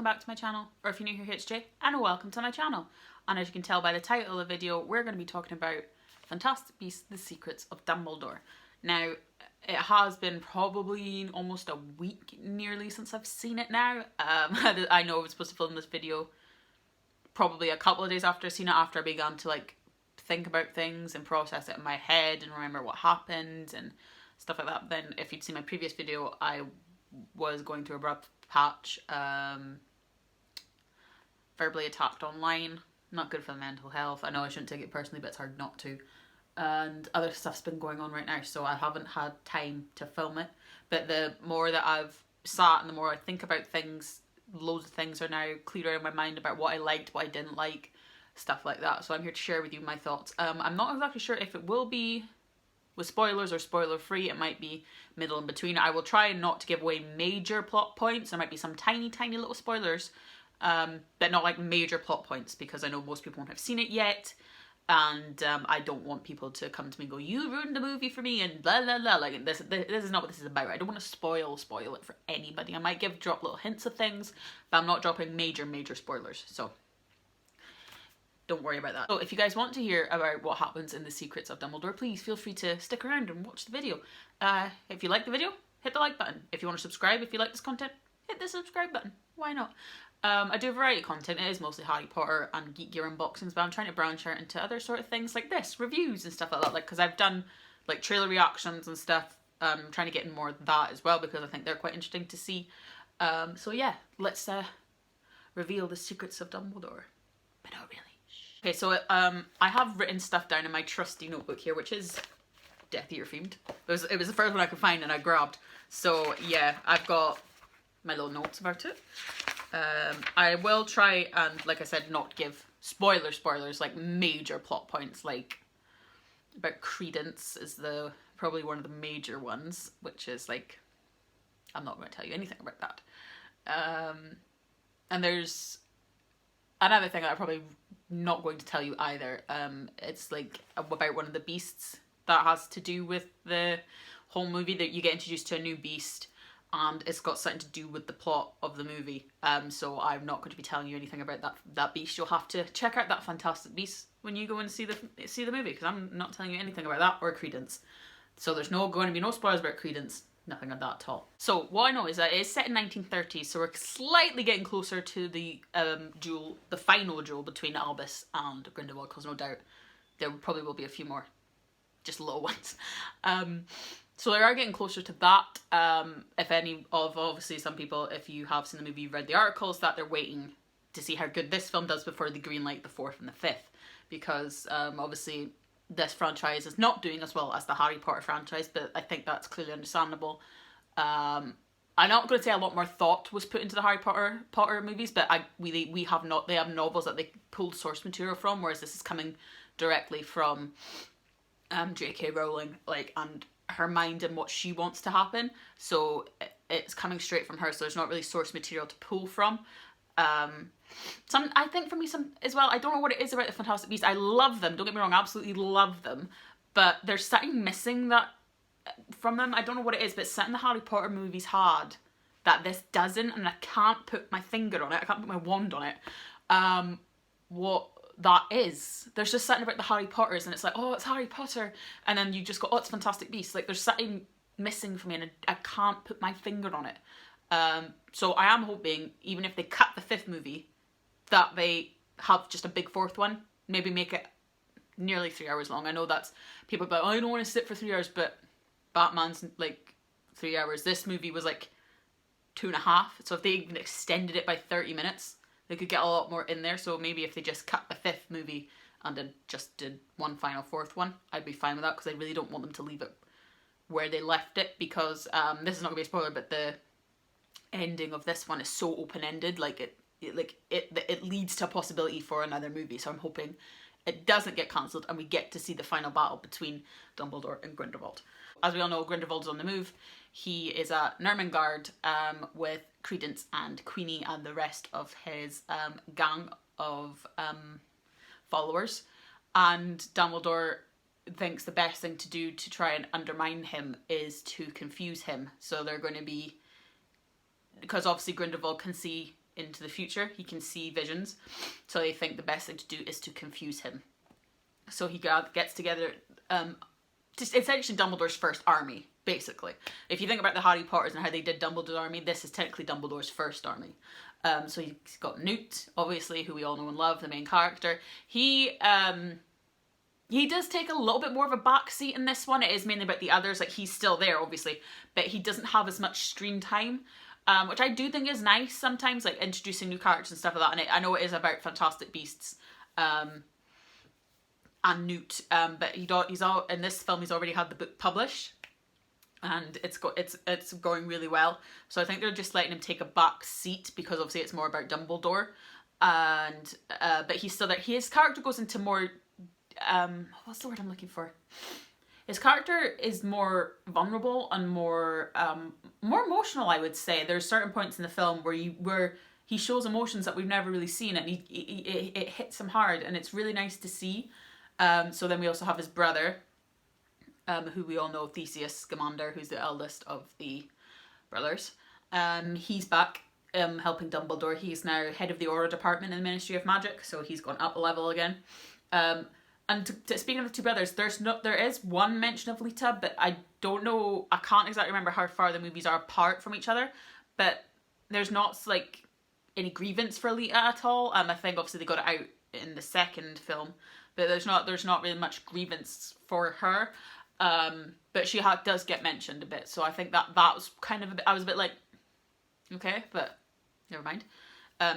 welcome back to my channel, or if you're new here, it's Jay, and welcome to my channel. And as you can tell by the title of the video, we're going to be talking about Fantastic Beasts: The Secrets of Dumbledore. Now, it has been probably almost a week nearly since I've seen it now. I know I was supposed to film this video probably a couple of days after I've seen it, after I began to think about things and process it in my head and remember what happened and stuff like that. Then if you'd seen my previous video, I was going through a rough patch, verbally attacked online, not good for the mental health. I know I shouldn't take it personally, but it's hard not to. And other stuff's been going on right now, so I haven't had time to film it. But the more that I've sat and the more I think about things, loads of things are now clearer in my mind about what I liked, what I didn't like, stuff like that. So I'm here to share with you my thoughts. I'm not exactly sure if it will be with spoilers or spoiler free. It might be middle in between. I will try not to give away major plot points. There might be some tiny little spoilers, but not like major plot points, because I know most people won't have seen it yet. And I don't want people to come to me and go, you ruined the movie for me and blah blah blah. Like this is not what this is about. I don't want to spoil it for anybody. I might drop little hints of things, but I'm not dropping major spoilers, so don't worry about that. So if you guys want to hear about what happens in The Secrets of Dumbledore, please feel free to stick around and watch the video. If you like the video, hit the like button. If you want to subscribe, if you like this content, hit the subscribe button. Why not? I do a variety of content. It is mostly Harry Potter and Geek Gear unboxings, but I'm trying to branch out into other sort of things like this, reviews and stuff like that. Because I've done trailer reactions and stuff. I'm trying to get in more of that as well, because I think they're quite interesting to see. So yeah, let's reveal the secrets of Dumbledore. But not really. Okay, so I have written stuff down in my trusty notebook here, which is Death Eater themed. It was the first one I could find and I grabbed. So yeah, I've got my little notes about it. I will try and, like I said, not give spoilers, like major plot points, like about Credence is probably one of the major ones, which is I'm not going to tell you anything about that. And there's another thing that I'm probably not going to tell you either. It's about one of the beasts that has to do with the whole movie, that you get introduced to a new beast and it's got something to do with the plot of the movie. So I'm not going to be telling you anything about that beast. You'll have to check out that Fantastic Beast when you go and see the movie, because I'm not telling you anything about that or Credence. So there's going to be no spoilers about Credence. Nothing of that at all. So what I know is that it's set in 1930s, so we're slightly getting closer to the final duel between Albus and Grindelwald, because no doubt there probably will be a few more, just little ones. So they are getting closer to that. Obviously some people, if you have seen the movie, you've read the articles, that they're waiting to see how good this film does before they greenlight the 4th and the 5th, because obviously this franchise is not doing as well as the Harry Potter franchise, but I think that's clearly understandable. I'm not going to say a lot more thought was put into the Harry Potter movies, but they have novels that they pulled source material from, whereas this is coming directly from J.K. Rowling, and her mind and what she wants to happen. So it's coming straight from her, so there's not really source material to pull from. I think for me, as well, I don't know what it is about the Fantastic Beasts. I love them, don't get me wrong, I absolutely love them, but there's something missing from them. I don't know what it is, but something the Harry Potter movies had that this doesn't, and I can't put my finger on it, I can't put my wand on it, what that is. There's just something about the Harry Potters, and it's like, oh, it's Harry Potter, and then you just go, oh, it's Fantastic Beasts. There's something missing for me, and I can't put my finger on it. So I am hoping, even if they cut the 5th movie, that they have just a big 4th one. Maybe make it nearly 3 hours long. I know that's, people are like, oh, I don't want to sit for 3 hours, but Batman's 3 hours. This movie was 2.5. So if they even extended it by 30 minutes, they could get a lot more in there. So maybe if they just cut the 5th movie and then just did one final 4th one, I'd be fine with that, because I really don't want them to leave it where they left it, because this is not going to be a spoiler, but the ending of this one is so open-ended, it leads to a possibility for another movie. So I'm hoping it doesn't get cancelled and we get to see the final battle between Dumbledore and Grindelwald. As we all know, Grindelwald's on the move. He is at Nurmengard with Credence and Queenie and the rest of his gang of followers, and Dumbledore thinks the best thing to do to try and undermine him is to confuse him. So they're going to be, because obviously Grindelwald can see into the future. He can see visions. So they think the best thing to do is to confuse him. So he gets together, it's actually Dumbledore's first army, basically. If you think about the Harry Potters and how they did Dumbledore's army, this is technically Dumbledore's first army. So he's got Newt, obviously, who we all know and love, the main character. He does take a little bit more of a backseat in this one. It is mainly about the others. Like, he's still there, obviously, but he doesn't have as much screen time, which I do think is nice sometimes, like introducing new characters and stuff like that. And I know it is about Fantastic Beasts and Newt, but he's all in this film. He's already had the book published, and it's going really well. So I think they're just letting him take a back seat because obviously it's more about Dumbledore, and but he's still there. His character goes into more. What's the word I'm looking for? His character is more vulnerable and more emotional, I would say. There's certain points in the film where he shows emotions that we've never really seen, and it hits him hard, and it's really nice to see. So then we also have his brother, who we all know, Theseus Scamander, who's the eldest of the brothers. He's back helping Dumbledore. He's now head of the Aura department in the Ministry of Magic, so he's gone up a level again. And speaking of the two brothers, there is one mention of Lita, but I don't know, I can't exactly remember how far the movies are apart from each other, but there's not like any grievance for Lita at all. I think obviously they got it out in the second film, but there's not really much grievance for her. But she does get mentioned a bit, so I think that was kind of I was a bit like, okay, but never mind.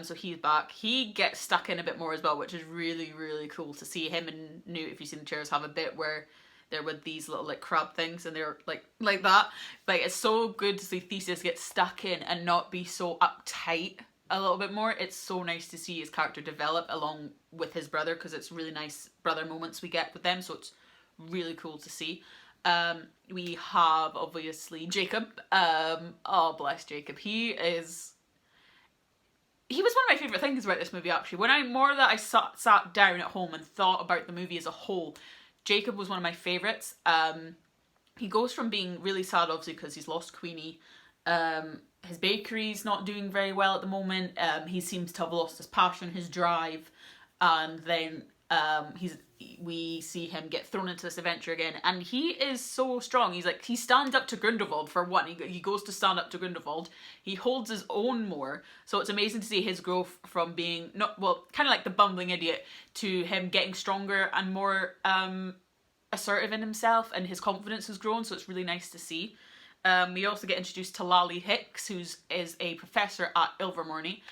So he's back. He gets stuck in a bit more as well, which is really, really cool to see. Him and Newt, if you've seen the chairs, have a bit where they're with these little like crab things, and they're like that. Like, it's so good to see Theseus get stuck in and not be so uptight a little bit more. It's so nice to see his character develop along with his brother, because it's really nice brother moments we get with them. So it's really cool to see. We have obviously Jacob. Oh, bless Jacob. He was one of my favourite things about this movie, actually. When I sat down at home and thought about the movie as a whole, Jacob was one of my favourites. He goes from being really sad, obviously, because he's lost Queenie. His bakery's not doing very well at the moment. He seems to have lost his passion, his drive. And then we see him get thrown into this adventure again, and he is so strong. He stands up to Grindelwald for one. He goes to stand up to Grindelwald. He holds his own more, so it's amazing to see his growth from being kind of like the bumbling idiot, to him getting stronger and more assertive in himself, and his confidence has grown. So it's really nice to see. We also get introduced to Lally Hicks, who is a professor at Ilvermorny.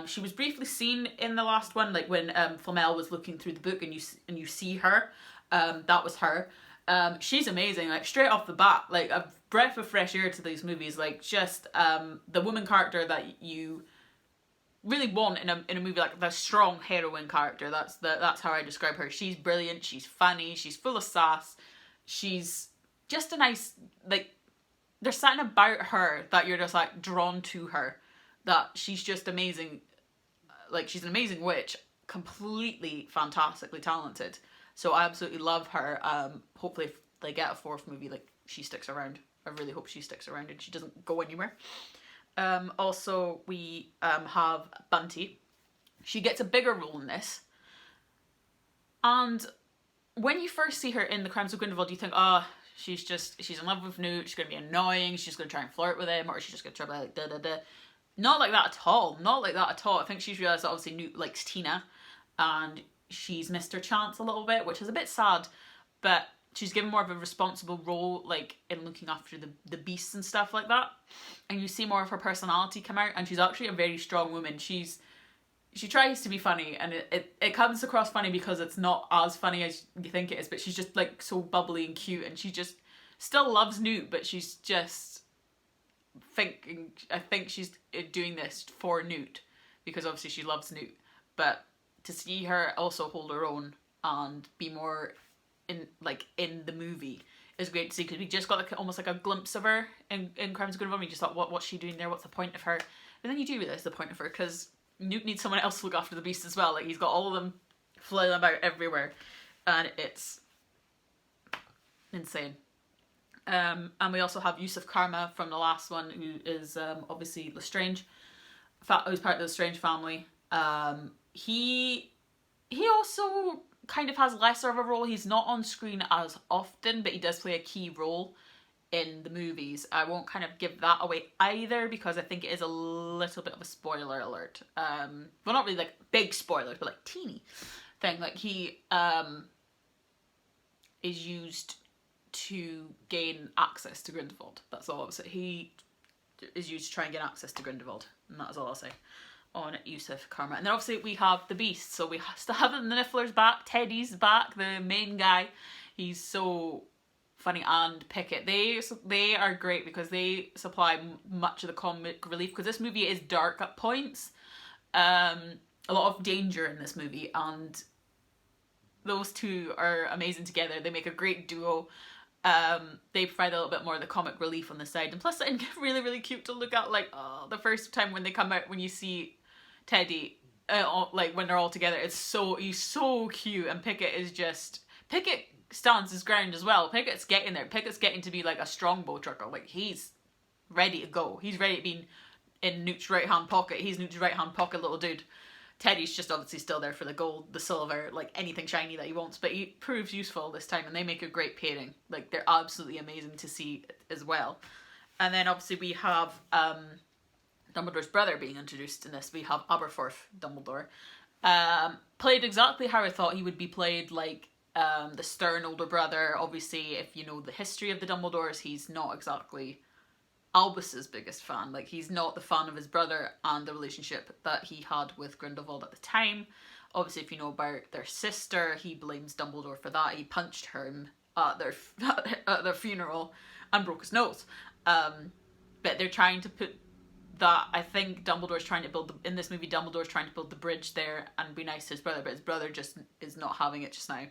She was briefly seen in the last one, like when Flamel was looking through the book and you see her. That was her. She's amazing, like straight off the bat, like a breath of fresh air to these movies. Like, just the woman character that you really want in a movie, like the strong heroine character. That's how I describe her. She's brilliant. She's funny. She's full of sass. She's just a nice, like, there's something about her that you're just like drawn to her. That she's just amazing. Like, she's an amazing witch, completely fantastically talented. So I absolutely love her. Hopefully if they get a fourth movie, like, she sticks around. I really hope she sticks around and she doesn't go anywhere. Also, we have Bunty. She gets a bigger role in this. And when you first see her in The Crimes of Grindelwald, you think, she's in love with Newt, she's going to be annoying, she's going to try and flirt with him, or she's just going to try to be like, da-da-da. Not like that at all. Not like that at all. I think she's realised that obviously Newt likes Tina, and she's missed her chance a little bit, which is a bit sad, but she's given more of a responsible role, like in looking after the beasts and stuff like that. And you see more of her personality come out, and she's actually a very strong woman. She tries to be funny, and it comes across funny because it's not as funny as you think it is, but she's just like so bubbly and cute, and she just still loves Newt, but she's just I think she's doing this for Newt because obviously she loves Newt. But to see her also hold her own and be more in the movie is great to see, because we just got like almost like a glimpse of her in Crimes of Grindelwald. We just thought, what's she doing there? What's the point of her? But then you do realise the point of her, because Newt needs someone else to look after the beast as well. Like, he's got all of them flailing about everywhere, and it's insane. And we also have Yusuf Karma from the last one, who is obviously Lestrange. who's part of the strange family. He also kind of has lesser of a role. He's not on screen as often, but he does play a key role in the movies. I won't kind of give that away either because I think it is a little bit of a spoiler alert. Well, not really like big spoilers, but like teeny thing. Like he is used to gain access to Grindelwald. That's all I would say. He is used to try and get access to Grindelwald, and that is all I'll say on Yusuf Karma. And then obviously we have the Beast, so we still have the Niffler's back, Teddy's back, the main guy. He's so funny, and Pickett. They are great because they supply much of the comic relief, because this movie is dark at points. A lot of danger in this movie, and those two are amazing together. They make a great duo. They provide a little bit more of the comic relief on the side, and plus it's really, really cute to look at. Like, the first time when they come out, when you see Teddy, like when they're all together, he's so cute, and Pickett stands his ground as well. Pickett's getting there. Pickett's getting to be like a strongbow trucker. Like, he's ready to go. He's ready to be in Newt's right hand pocket. He's Newt's right hand pocket little dude. Teddy's just obviously still there for the gold, the silver, like anything shiny that he wants, but he proves useful this time, and they make a great pairing. Like, they're absolutely amazing to see as well. And then obviously we have Dumbledore's brother being introduced in this. We have Aberforth Dumbledore, played exactly how I thought he would be played, like the stern older brother. Obviously, if you know the history of the Dumbledores, he's not exactly Albus's biggest fan. Like, he's not the fan of his brother and the relationship that he had with Grindelwald at the time. Obviously, if you know about their sister, he blames Dumbledore for that. He punched her at their funeral and broke his nose. But they're trying to put that, I think Dumbledore's trying to build, in this movie, Dumbledore's trying to build the bridge there and be nice to his brother, but his brother just is not having it just now.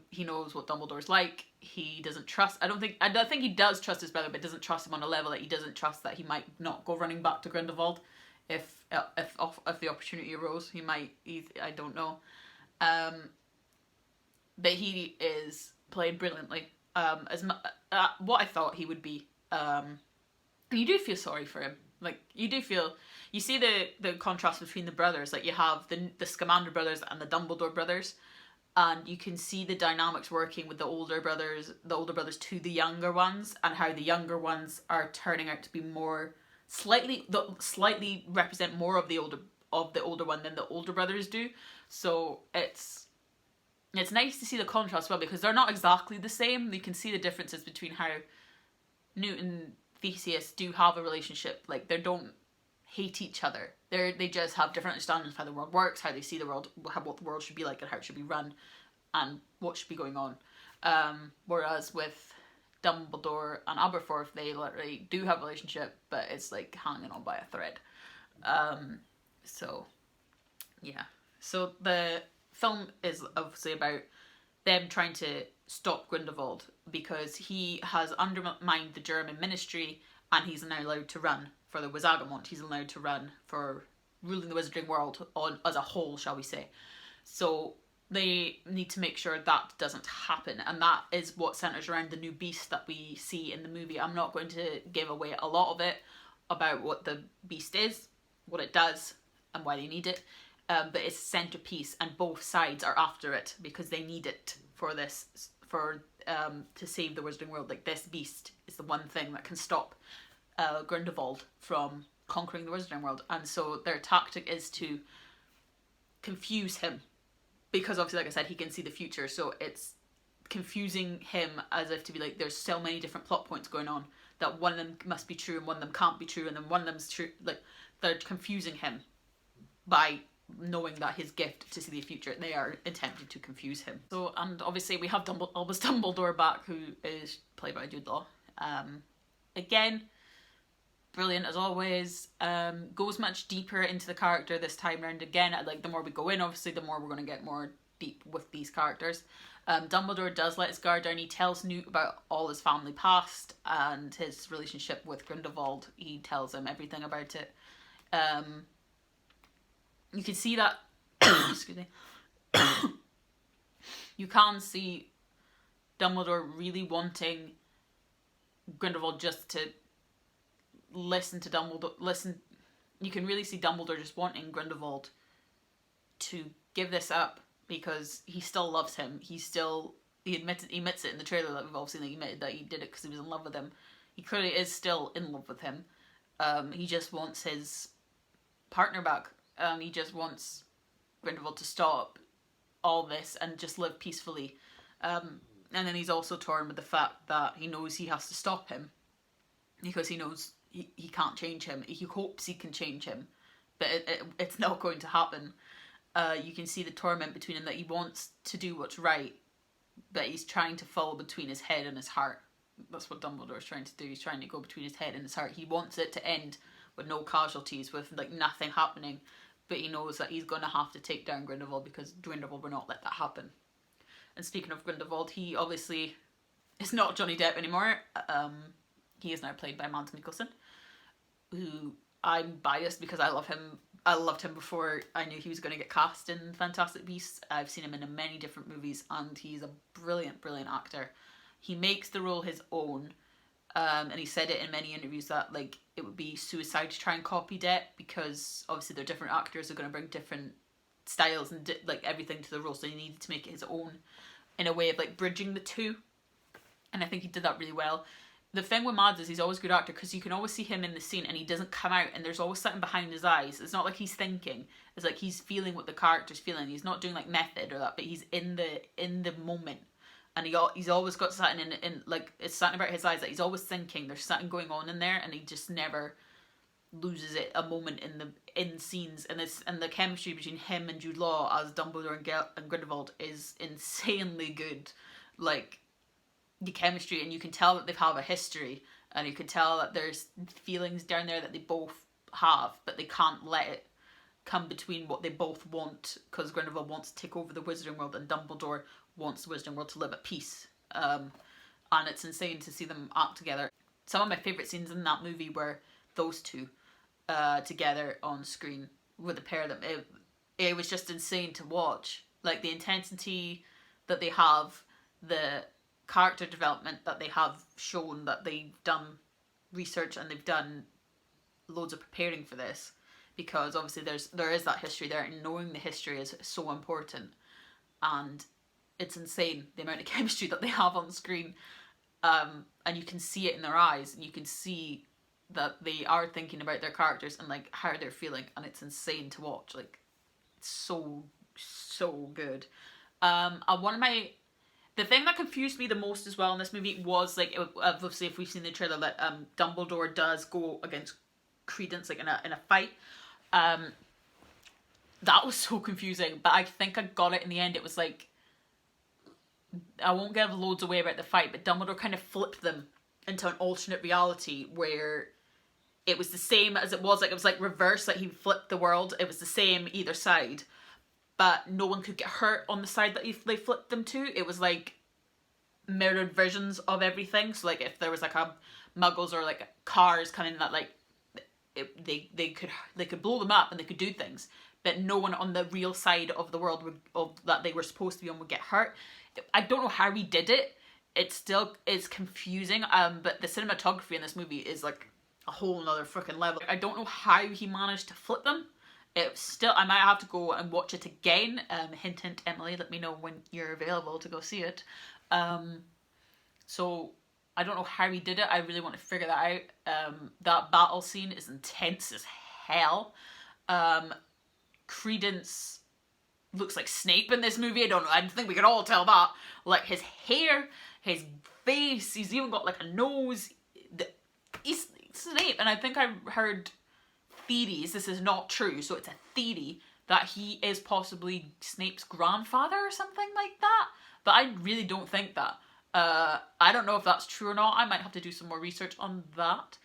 He knows what Dumbledore's like. He doesn't trust, I don't think he does trust his brother, but doesn't trust him on a level that he doesn't trust that he might not go running back to Grindelwald if the opportunity arose. I don't know. But he is played brilliantly. What I thought he would be. You do feel sorry for him. Like, you see the contrast between the brothers. Like, you have the Scamander brothers and the Dumbledore brothers, and you can see the dynamics working with the older brothers to the younger ones, and how the younger ones are turning out to be more slightly represent more of the older one than the older brothers do. So it's nice to see the contrast as well, because they're not exactly the same. You can see the differences between how Newt and Theseus do have a relationship. Like, they don't hate each other. They just have different understandings of how the world works, how they see the world, what the world should be like, and how it should be run, and what should be going on. Whereas with Dumbledore and Aberforth, they literally do have a relationship, but it's like hanging on by a thread. So yeah. So the film is obviously about them trying to stop Grindelwald, because he has undermined the German ministry, and he's now allowed to run for the Wizagamot. He's allowed to run for ruling the Wizarding World as a whole, shall we say. So they need to make sure that doesn't happen, and that is what centres around the new beast that we see in the movie. I'm not going to give away a lot of it about what the beast is, what it does, and why they need it, but it's centrepiece, and both sides are after it because they need it for this, to save the Wizarding World. Like, this beast is the one thing that can stop Grindelwald from conquering the Wizarding World, and so their tactic is to confuse him, because obviously, like I said, he can see the future, so it's confusing him as if to be like, there's so many different plot points going on that one of them must be true and one of them can't be true, and then one of them's true. Like, they're confusing him by knowing that his gift to see the future, they are attempting to confuse him. So, and obviously we have Albus Dumbledore back, who is played by Jude Law. Again, brilliant as always. Goes much deeper into the character this time around. Again, like, the more we go in, obviously, the more we're going to get more deep with these characters. Dumbledore does let his guard down. He tells Newt about all his family past and his relationship with Grindelwald. He tells him everything about it. You can see that excuse me. You can see Dumbledore really wanting Grindelwald just to listen to Dumbledore, you can really see Dumbledore just wanting Grindelwald to give this up because he still loves him. He admits it in the trailer that we've all seen, that he admitted that he did it because he was in love with him. He clearly is still in love with him. He just wants his partner back. He just wants Grindelwald to stop all this and just live peacefully. And then he's also torn with the fact that he knows he has to stop him because he knows he can't change him. He hopes he can change him, but it's not going to happen. You can see the torment between him, that he wants to do what's right, but he's trying to fall between his head and his heart. That's what Dumbledore's trying to do. He's trying to go between his head and his heart. He wants it to end with no casualties, with like nothing happening, but he knows that he's going to have to take down Grindelwald because Grindelwald will not let that happen. And speaking of Grindelwald, he obviously is not Johnny Depp anymore. He is now played by Mads Mikkelsen, who I'm biased because I love him. I loved him before I knew he was going to get cast in Fantastic Beasts. I've seen him in many different movies, and he's a brilliant, brilliant actor. He makes the role his own, and he said it in many interviews that like it would be suicide to try and copy Depp, because obviously they're different actors, they're going to bring different styles and like everything to the role, so he needed to make it his own in a way of like bridging the two, and I think he did that really well. The thing with Mads is he's always a good actor because you can always see him in the scene and he doesn't come out and there's always something behind his eyes. It's not like he's thinking. It's like he's feeling what the character's feeling. He's not doing like method or that, but he's in the moment. And he's always got something in like, it's something about his eyes that he's always thinking. There's something going on in there, and he just never loses it a moment in scenes. And the chemistry between him and Jude Law as Dumbledore and Grindelwald is insanely good. Like, the chemistry, and you can tell that they've had a history, and you can tell that there's feelings down there that they both have, but they can't let it come between what they both want, because Grindelwald wants to take over the Wizarding World and Dumbledore wants the Wizarding World to live at peace. And it's insane to see them act together. Some of my favourite scenes in that movie were those two together on screen with the pair of them. It was just insane to watch. Like, the intensity that they have, the character development that they have shown, that they've done research and they've done loads of preparing for this, because obviously there is that history there, and knowing the history is so important, and it's insane the amount of chemistry that they have on screen, and you can see it in their eyes, and you can see that they are thinking about their characters and like how they're feeling, and it's insane to watch. Like, it's so good. The thing that confused me the most as well in this movie was, like, obviously if we've seen the trailer, that Dumbledore does go against Credence, like, in a fight. That was so confusing, but I think I got it in the end. It was like, I won't give loads away about the fight, but Dumbledore kind of flipped them into an alternate reality where it was the same as it was. Like, it was like reverse, like he flipped the world. It was the same either side, but no one could get hurt on the side that they flipped them to. It was like mirrored versions of everything. So like if there was like a muggles or like cars coming that like they could blow them up and they could do things, but no one on the real side of the world that they were supposed to be on would get hurt. I don't know how he did it. It still is confusing. But the cinematography in this movie is like a whole nother freaking level. I don't know how he managed to flip them. I might have to go and watch it again. Hint, hint, Emily, let me know when you're available to go see it. So I don't know how he did it. I really want to figure that out. That battle scene is intense as hell. Credence looks like Snape in this movie. I don't know. I think we could all tell that. Like, his hair, his face, he's even got like a nose. He's Snape. And I think I heard theories, this is not true, so it's a theory, that he is possibly Snape's grandfather or something like that. But I really don't think that. I don't know if that's true or not. I might have to do some more research on that.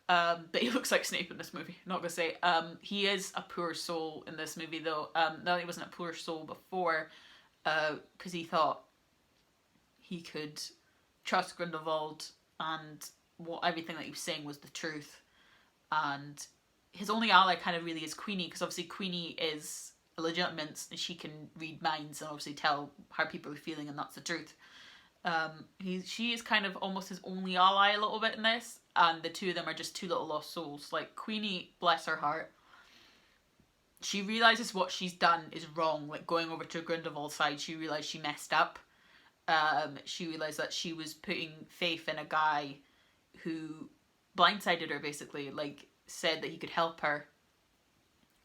But he looks like Snape in this movie, not gonna say. He is a poor soul in this movie, though. No, he wasn't a poor soul before, because he thought he could trust Grindelwald, and everything that he was saying was the truth. And his only ally kind of really is Queenie, because obviously Queenie is illegitimate and she can read minds and obviously tell how people are feeling, and that's the truth. She is kind of almost his only ally a little bit in this, and the two of them are just two little lost souls. Like, Queenie, bless her heart, she realizes what she's done is wrong. Like going over to Grindelwald's side, she realized she messed up. She realized that she was putting faith in a guy who blindsided her, basically, like said that he could help her,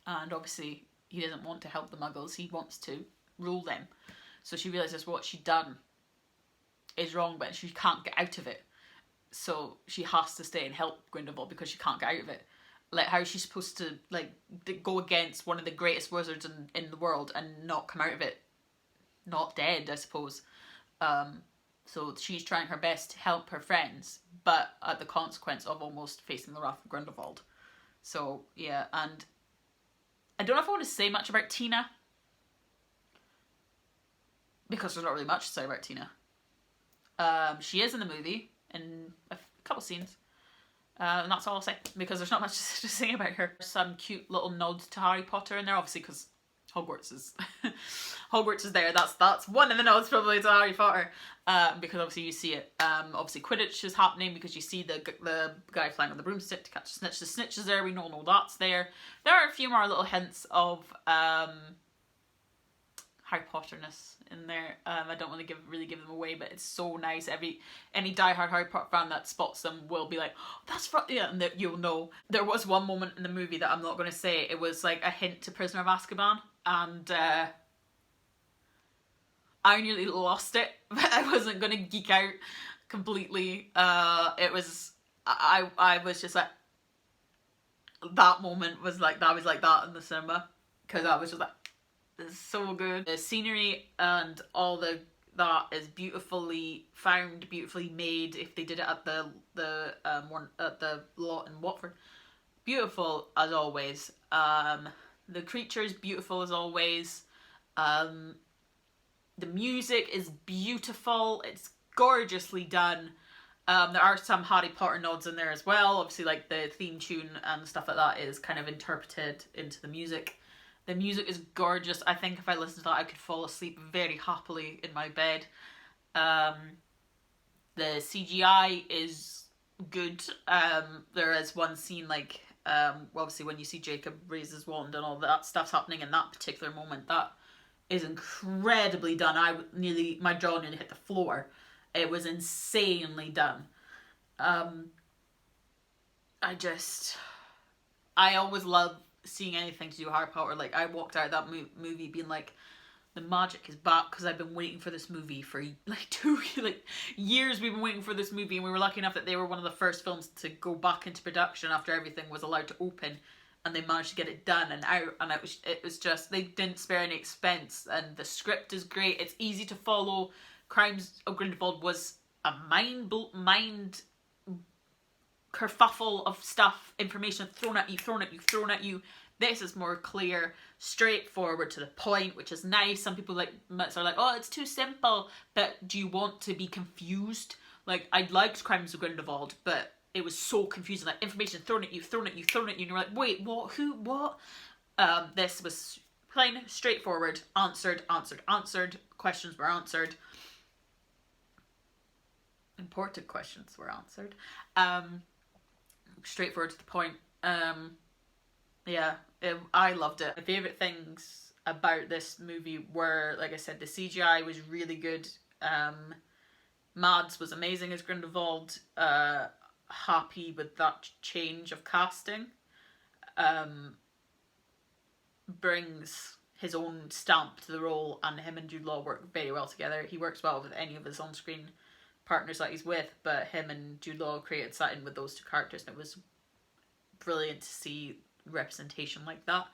and obviously he doesn't want to help the Muggles. He wants to rule them. So she realizes what she'd done is wrong, but she can't get out of it. So she has to stay and help Grindelwald because she can't get out of it. Like, how is she supposed to like go against one of the greatest wizards in the world and not come out of it not dead, I suppose. So she's trying her best to help her friends, but at the consequence of almost facing the wrath of Grindelwald. So yeah, and I don't know if I want to say much about Tina, because there's not really much to say about Tina. She is in the movie in a couple scenes, and that's all I'll say, because there's not much to say about her. Some cute little nods to Harry Potter in there, obviously, because Hogwarts is Hogwarts is there. That's one of the nods probably to Harry Potter, because obviously you see it. Obviously Quidditch is happening because you see the guy flying on the broomstick to catch the snitch. The snitch is there. We all know that's there. There are a few more little hints of Harry Potterness in there. I don't want to really give them away, but it's so nice. Any diehard Harry Potter fan that spots them will be like, oh, that's yeah, and you'll know. There was one moment in the movie that I'm not going to say. It was like a hint to Prisoner of Azkaban, and I nearly lost it, but I wasn't going to geek out completely. It was I was just like, that moment was like that. I was like that in the cinema, because I was just like, it's so good. The scenery and all that is beautifully found, beautifully made. If they did it at the one at the lot in Watford, beautiful as always. The creatures beautiful as always. The music is beautiful. It's gorgeously done. There are some Harry Potter nods in there as well. Obviously, like the theme tune and stuff like that is kind of interpreted into the music. The music is gorgeous. I think if I listened to that, I could fall asleep very happily in my bed. The CGI is good. There is one scene, like, obviously when you see Jacob raise his wand and all that stuff's happening in that particular moment, that is incredibly done. My jaw nearly hit the floor. It was insanely done. I always love seeing anything to do with Harry Potter. Like, I walked out of that movie being like, the magic is back, because I've been waiting for this movie for like 2 years. We've been waiting for this movie, and we were lucky enough that they were one of the first films to go back into production after everything was allowed to open, and they managed to get it done and out, and it was just, they didn't spare any expense, and the script is great. It's easy to follow. Crimes of Grindelwald was a mind kerfuffle of stuff, information thrown at you. This is more clear, straightforward, to the point, which is nice. Some people are like, oh, it's too simple. But do you want to be confused? Like, I liked Crimes of Grindelwald, but it was so confusing. Like, information thrown at you, and you're like, wait, what? Who? What? This was plain, straightforward, answered. Questions were answered. Important questions were answered. Straightforward to the point. I loved it. My favourite things about this movie were, like I said, the CGI was really good. Mads was amazing as Grindelwald. Happy with that change of casting. Brings his own stamp to the role, and him and Jude Law work very well together. He works well with any of his on-screen partners that he's with, but him and Jude Law created something with those two characters, and it was brilliant to see representation like that.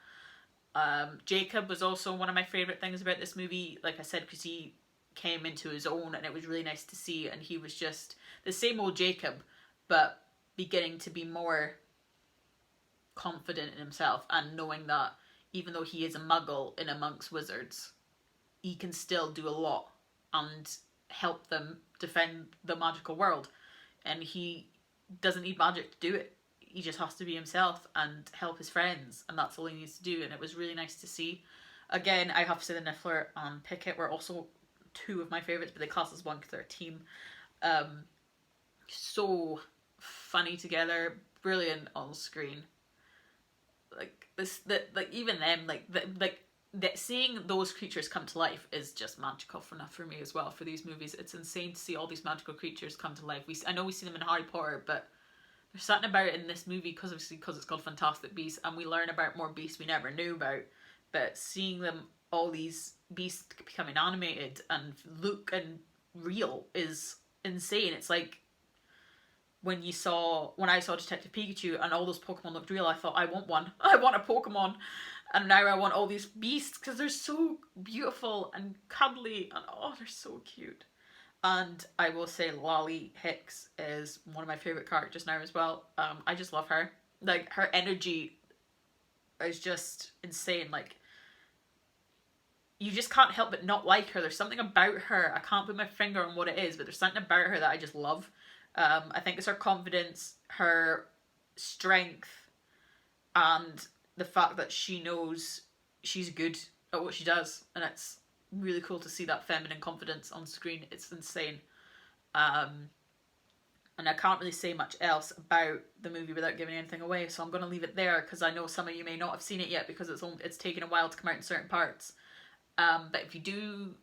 Jacob was also one of my favourite things about this movie, like I said, because he came into his own, and it was really nice to see, and he was just the same old Jacob, but beginning to be more confident in himself, and knowing that even though he is a muggle in amongst wizards, he can still do a lot and help them defend the magical world, and he doesn't need magic to do it. He just has to be himself and help his friends, and that's all he needs to do, and it was really nice to see. Again, I have to say the Niffler and Pickett were also two of my favourites, but they class as one because they're a team. So funny together, brilliant on screen. like this, that like even them, that seeing those creatures come to life is just magical for me as well. For these movies, it's insane to see all these magical creatures come to life. I know we see them in Harry Potter, but there's something about it in this movie because it's called Fantastic Beasts, and we learn about more beasts we never knew about. But seeing them, all these beasts becoming animated and look and real is insane. It's like when I saw Detective Pikachu and all those Pokemon looked real, I thought, I want one. I want a Pokemon. And now I want all these beasts because they're so beautiful and cuddly and oh, they're so cute. And I will say Lolly Hicks is one of my favourite characters now as well. I just love her. Like, her energy is just insane. Like, you just can't help but not like her. There's something about her. I can't put my finger on what it is, but there's something about her that I just love. I think it's her confidence, her strength, and the fact that she knows she's good at what she does. And it's really cool to see that feminine confidence on screen. It's insane. And I can't really say much else about the movie without giving anything away, so I'm going to leave it there because I know some of you may not have seen it yet because it's taken a while to come out in certain parts. But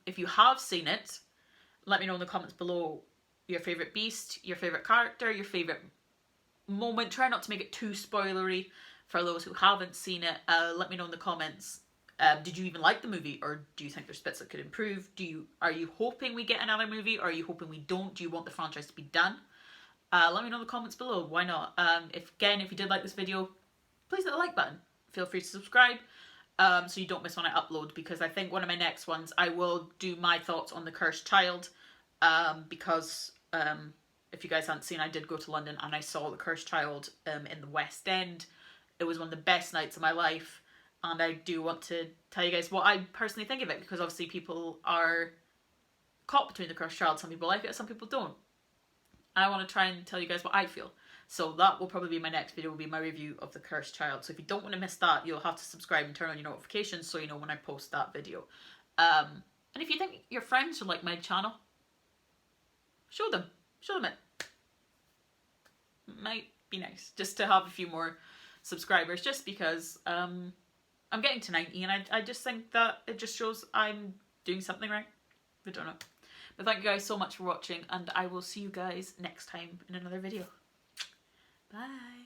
if you have seen it, let me know in the comments below your favourite beast, your favourite character, your favourite moment. Try not to make it too spoilery for those who haven't seen it. Let me know in the comments. Did you even like the movie, or do you think there's bits that could improve? Are you hoping we get another movie, or are you hoping we don't? Do you want the franchise to be done? Let me know in the comments below. Why not? If you did like this video, please hit the like button. Feel free to subscribe so you don't miss when I upload, because I think one of my next ones I will do my thoughts on The Cursed Child, because if you guys haven't seen, I did go to London and I saw The Cursed Child in the West End. It was one of the best nights of my life, and I do want to tell you guys what I personally think of it, because obviously people are caught between The Cursed Child. Some people like it, some people don't. I want to try and tell you guys what I feel. So that will probably be my next video, will be my review of The Cursed Child. So if you don't want to miss that, you'll have to subscribe and turn on your notifications so you know when I post that video. And if you think your friends should like my channel, show them it. Might be nice just to have a few more subscribers, just because I'm getting to 90 and I just think that it just shows I'm doing something right. I don't know. But thank you guys so much for watching, and I will see you guys next time in another video. Bye.